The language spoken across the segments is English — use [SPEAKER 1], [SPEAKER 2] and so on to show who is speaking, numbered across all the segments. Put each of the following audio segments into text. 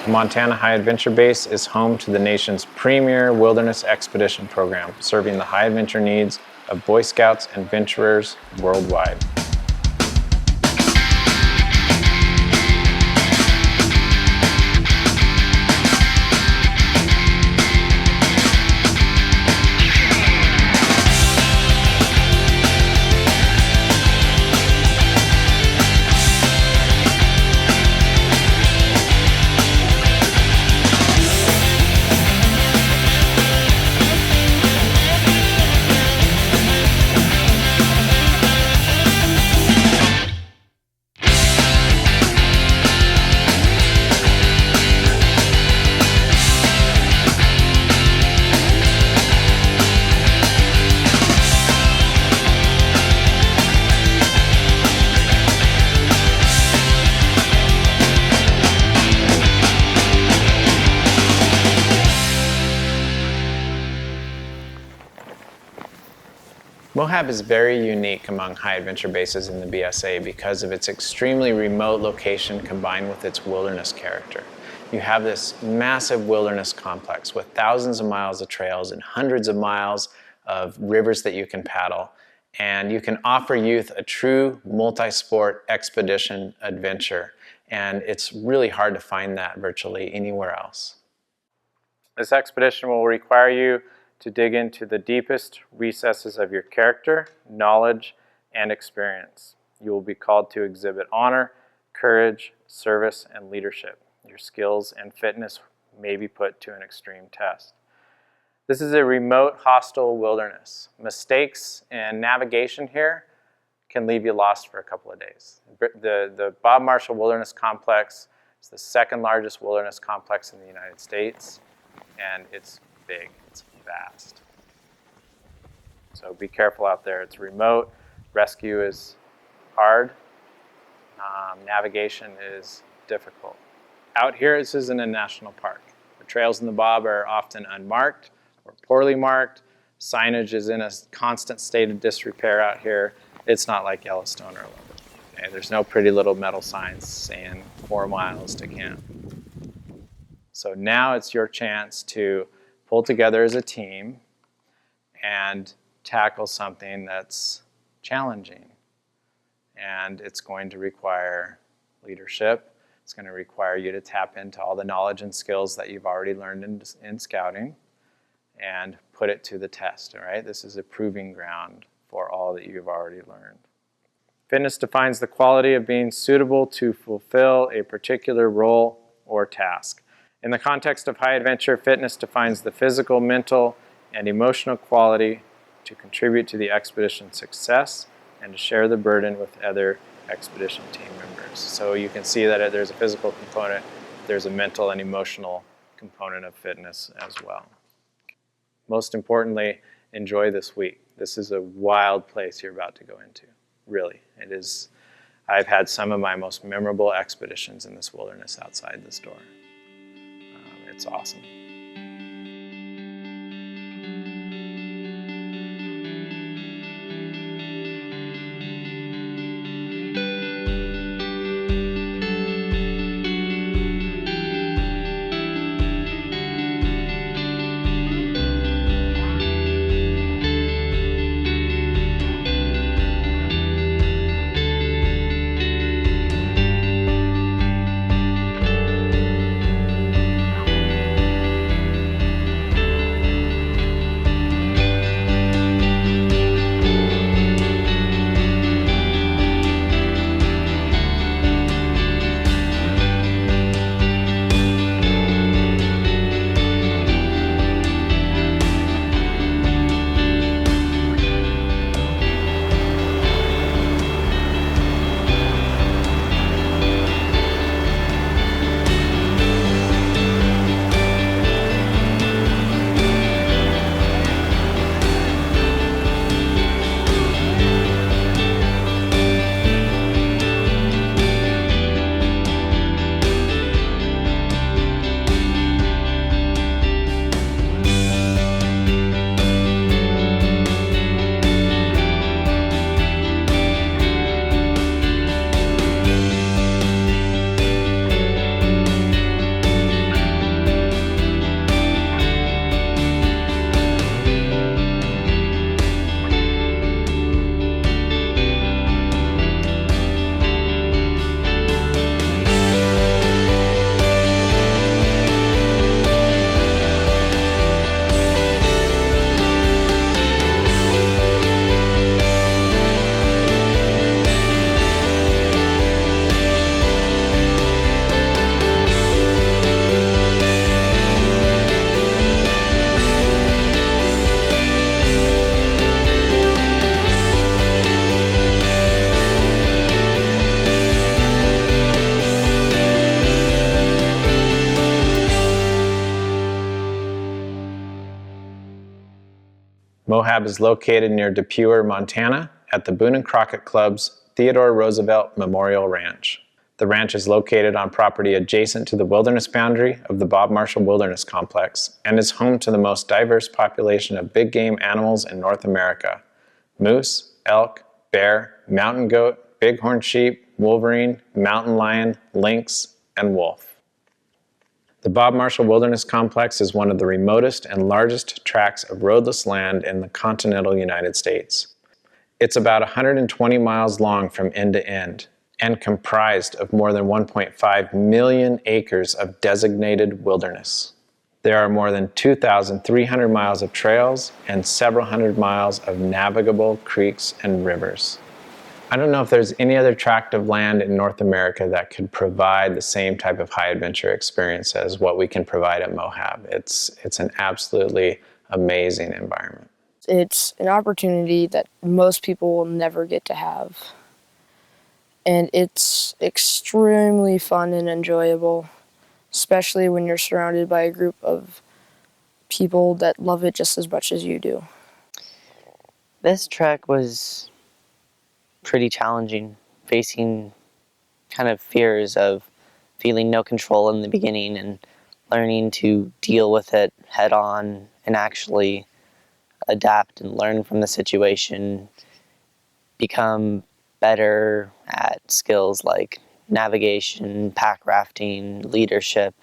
[SPEAKER 1] Montana High Adventure Base is home to the nation's premier wilderness expedition program, serving the high adventure needs of Boy Scouts and adventurers worldwide. MOHAB is very unique among high adventure bases in the BSA because of its extremely remote location combined with its wilderness character. You have this massive wilderness complex with thousands of miles of trails and hundreds of miles of rivers that you can paddle, and you can offer youth a true multi-sport expedition adventure, and it's really hard to find that virtually anywhere else. This expedition will require you to dig into the deepest recesses of your character, knowledge, and experience. You will be called to exhibit honor, courage, service, and leadership. Your skills and fitness may be put to an extreme test. This is a remote, hostile wilderness. Mistakes in navigation here can leave you lost for a couple of days. The Bob Marshall Wilderness Complex is the second largest wilderness complex in the United States, and it's big. It's vast. So be careful out there. It's remote. Rescue is hard. Navigation is difficult. Out here, this isn't a national park. The trails in the Bob are often unmarked or poorly marked. Signage is in a constant state of disrepair out here. It's not like Yellowstone or London. Okay? There's no pretty little metal signs saying 4 miles to camp. So now it's your chance to pull together as a team and tackle something that's challenging. And it's going to require leadership. It's going to require you to tap into all the knowledge and skills that you've already learned in scouting and put it to the test, all right? This is a proving ground for all that you've already learned. Fitness defines the quality of being suitable to fulfill a particular role or task. In the context of high adventure, fitness defines the physical, mental, and emotional quality to contribute to the expedition's success and to share the burden with other expedition team members. So you can see that there's a physical component, there's a mental and emotional component of fitness as well. Most importantly, enjoy this week. This is a wild place you're about to go into. Really, it is. I've had some of my most memorable expeditions in this wilderness outside this door. It's awesome. MOHAB is located near Depauer, Montana, at the Boone and Crockett Club's Theodore Roosevelt Memorial Ranch. The ranch is located on property adjacent to the wilderness boundary of the Bob Marshall Wilderness Complex and is home to the most diverse population of big game animals in North America: moose, elk, bear, mountain goat, bighorn sheep, wolverine, mountain lion, lynx, and wolf. The Bob Marshall Wilderness Complex is one of the remotest and largest tracts of roadless land in the continental United States. It's about 120 miles long from end to end and comprised of more than 1.5 million acres of designated wilderness. There are more than 2,300 miles of trails and several hundred miles of navigable creeks and rivers. I don't know if there's any other tract of land in North America that could provide the same type of high adventure experience as what we can provide at MOHAB. It's an absolutely amazing environment.
[SPEAKER 2] It's an opportunity that most people will never get to have. And it's extremely fun and enjoyable, especially when you're surrounded by a group of people that love it just as much as you do.
[SPEAKER 3] This trek was pretty challenging, facing kind of fears of feeling no control in the beginning and learning to deal with it head on and actually adapt and learn from the situation, become better at skills like navigation, pack rafting, leadership,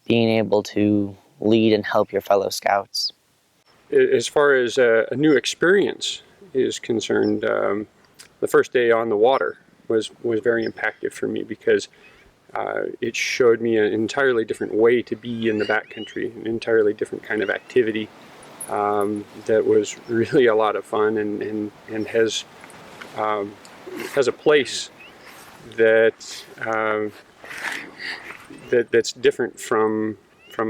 [SPEAKER 3] being able to lead and help your fellow scouts.
[SPEAKER 4] As far as a new experience is concerned, the first day on the water was very impactful for me because it showed me an entirely different way to be in the backcountry, an entirely different kind of activity that was really a lot of fun and has a place that's different from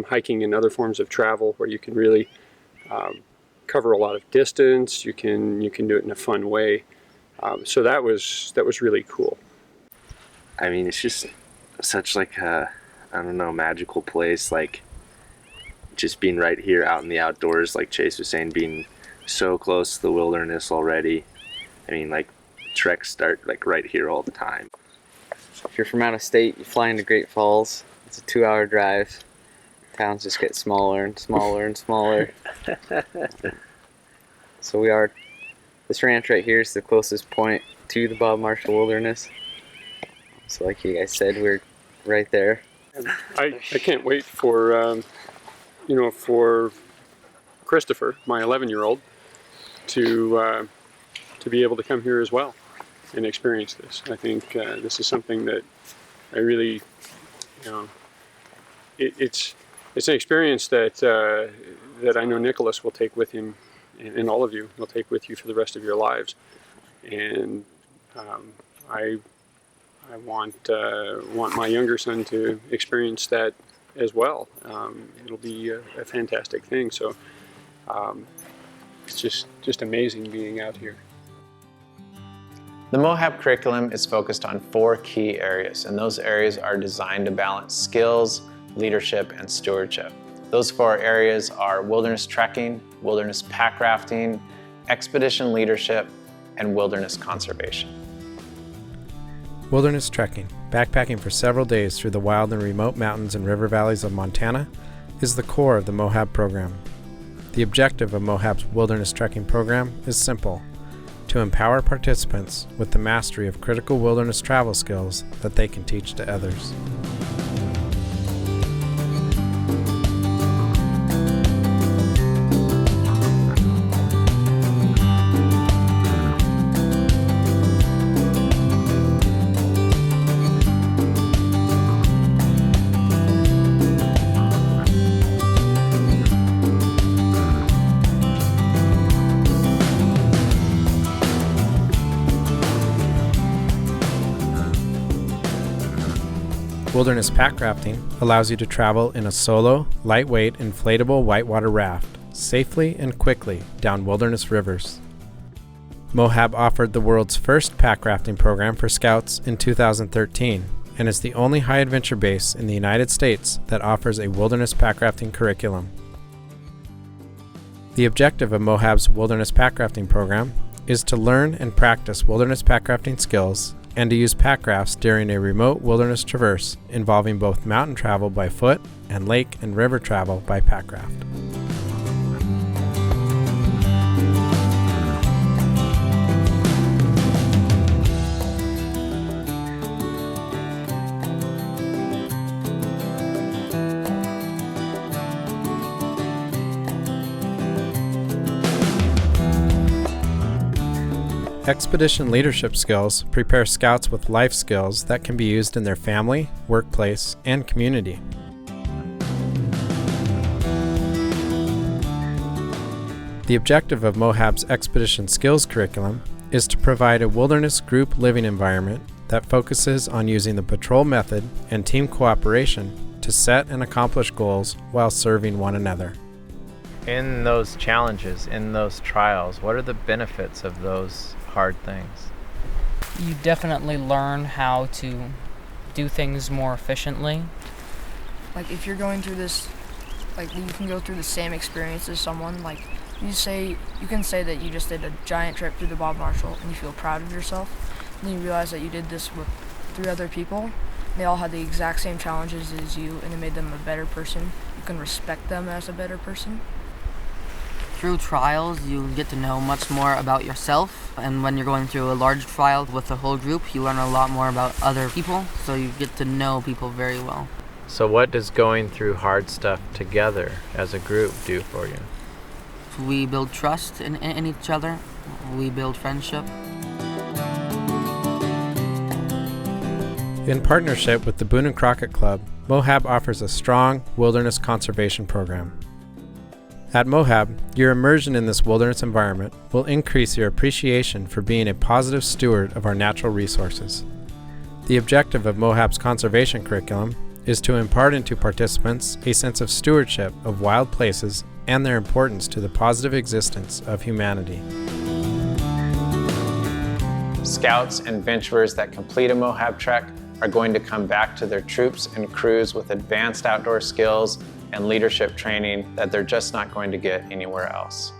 [SPEAKER 4] hiking and other forms of travel, where you can really cover a lot of distance. You can do it in a fun way. So that was really cool.
[SPEAKER 5] I mean, it's just such like a, I don't know, magical place. Like just being right here out in the outdoors, like Chase was saying, being so close to the wilderness already. I mean, like treks start like right here all the time.
[SPEAKER 6] If you're from out of state, you fly into Great Falls. It's a 2-hour drive. Towns just get smaller and smaller and smaller. So this ranch right here is the closest point to the Bob Marshall Wilderness. So like you guys said, we're right there.
[SPEAKER 4] I can't wait for for Christopher, my 11-year-old, to be able to come here as well and experience this. I think this is something that I really, it's an experience that I know Nicholas will take with him, and all of you will take with you for the rest of your lives. And I want my younger son to experience that as well. It'll be a fantastic thing. So it's just amazing being out here.
[SPEAKER 1] The MOHAB curriculum is focused on 4 key areas, and those areas are designed to balance skills, leadership, and stewardship. Those 4 areas are wilderness trekking, wilderness pack rafting, expedition leadership, and wilderness conservation.
[SPEAKER 7] Wilderness trekking, backpacking for several days through the wild and remote mountains and river valleys of Montana, is the core of the MOHAB program. The objective of MOHAB's wilderness trekking program is simple: to empower participants with the mastery of critical wilderness travel skills that they can teach to others. Wilderness pack rafting allows you to travel in a solo, lightweight, inflatable whitewater raft safely and quickly down wilderness rivers. MOHAB offered the world's first pack rafting program for scouts in 2013 and is the only high adventure base in the United States that offers a wilderness pack rafting curriculum. The objective of MOHAB's Wilderness Packrafting program is to learn and practice wilderness packrafting skills and to use packrafts during a remote wilderness traverse involving both mountain travel by foot and lake and river travel by packraft. Expedition leadership skills prepare scouts with life skills that can be used in their family, workplace, and community. The objective of MOHAB's Expedition Skills curriculum is to provide a wilderness group living environment that focuses on using the patrol method and team cooperation to set and accomplish goals while serving one another. In those challenges, in those trials, what are the benefits of those hard things?
[SPEAKER 8] You definitely learn how to do things more efficiently.
[SPEAKER 2] Like if you're going through this, like you can go through the same experience as someone, like you can say that you just did a giant trip through the Bob Marshall and you feel proud of yourself, and then you realize that you did this with 3 other people. They all had the exact same challenges as you, and it made them a better person. You can respect them as a better person.
[SPEAKER 8] Through trials, you get to know much more about yourself, and when you're going through a large trial with a whole group, you learn a lot more about other people, so you get to know people very well.
[SPEAKER 7] So what does going through hard stuff together as a group do for you?
[SPEAKER 8] We build trust in each other. We build friendship.
[SPEAKER 7] In partnership with the Boone and Crockett Club, MOHAB offers a strong wilderness conservation program. At MOHAB, your immersion in this wilderness environment will increase your appreciation for being a positive steward of our natural resources. The objective of MOHAB's conservation curriculum is to impart into participants a sense of stewardship of wild places and their importance to the positive existence of humanity.
[SPEAKER 1] Scouts and venturers that complete a MOHAB trek are going to come back to their troops and crews with advanced outdoor skills and leadership training that they're just not going to get anywhere else.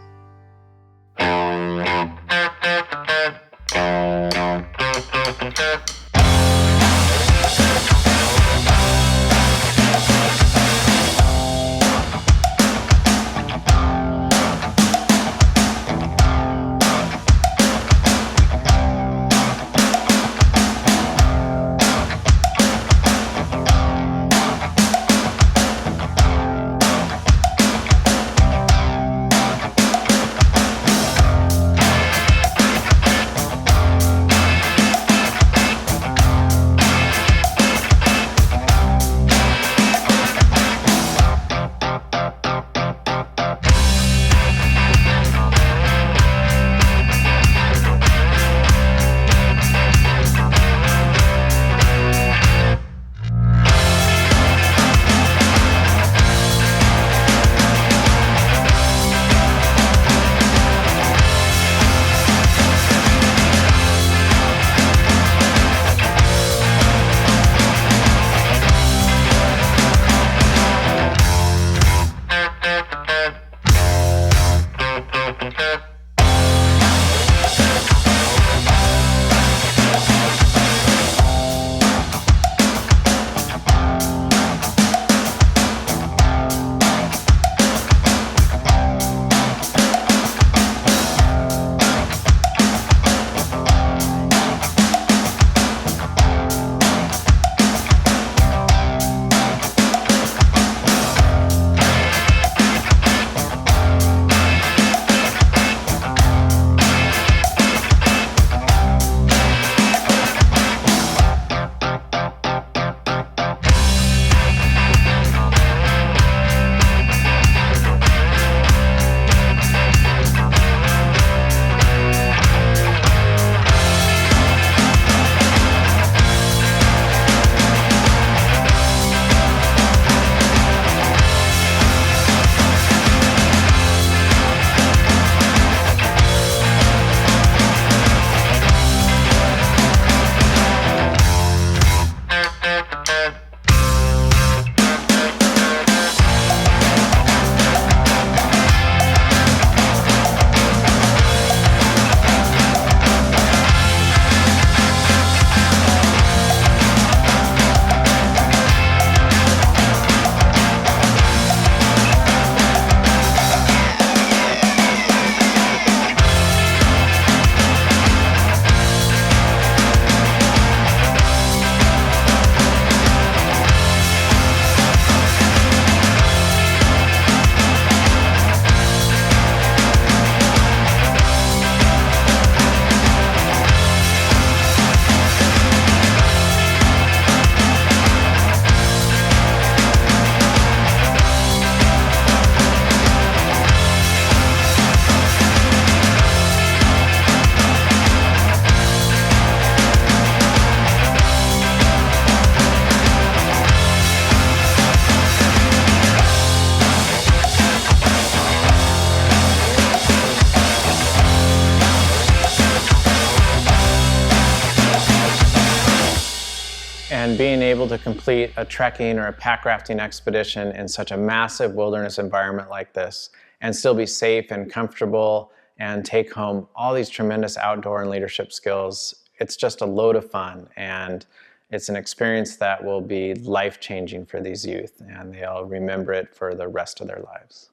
[SPEAKER 1] And being able to complete a trekking or a pack rafting expedition in such a massive wilderness environment like this and still be safe and comfortable and take home all these tremendous outdoor and leadership skills, it's just a load of fun. And it's an experience that will be life-changing for these youth, and they'll remember it for the rest of their lives.